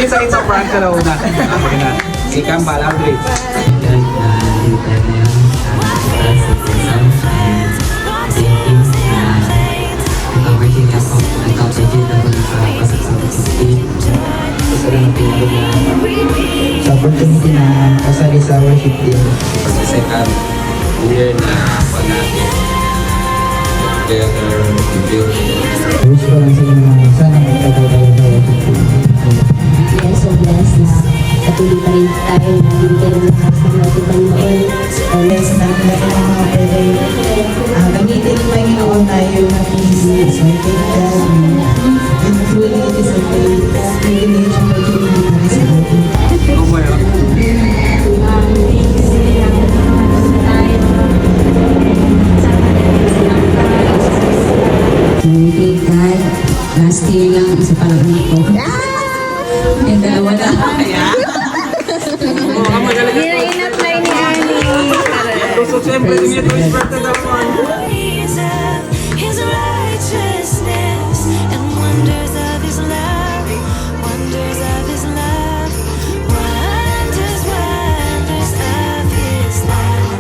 Sa prank ka na una. Sige na. Ikaw, balang trip. Sa opportunity na kasali sa worship team. Sa second year na pa natin. Together, building. Wish ko lang sa inyo na sana magtagal kayo sa worship team. We are so blessed na patuloy pa rin tayo na binigyan ng lakas ng ating Panginoon. Always na natin ang mga pwede. Gamitin ng Panginoon tayo na easy. So I thank God. And truly it is a great privilege and opportunity na sa atin. Oh my God. Thank God. Last year lang, isa pa lang ko. And dalawa na. Oh, magaling. Hindi na in-apply ni Annie. So, siyempre, yung ito is birthday daw.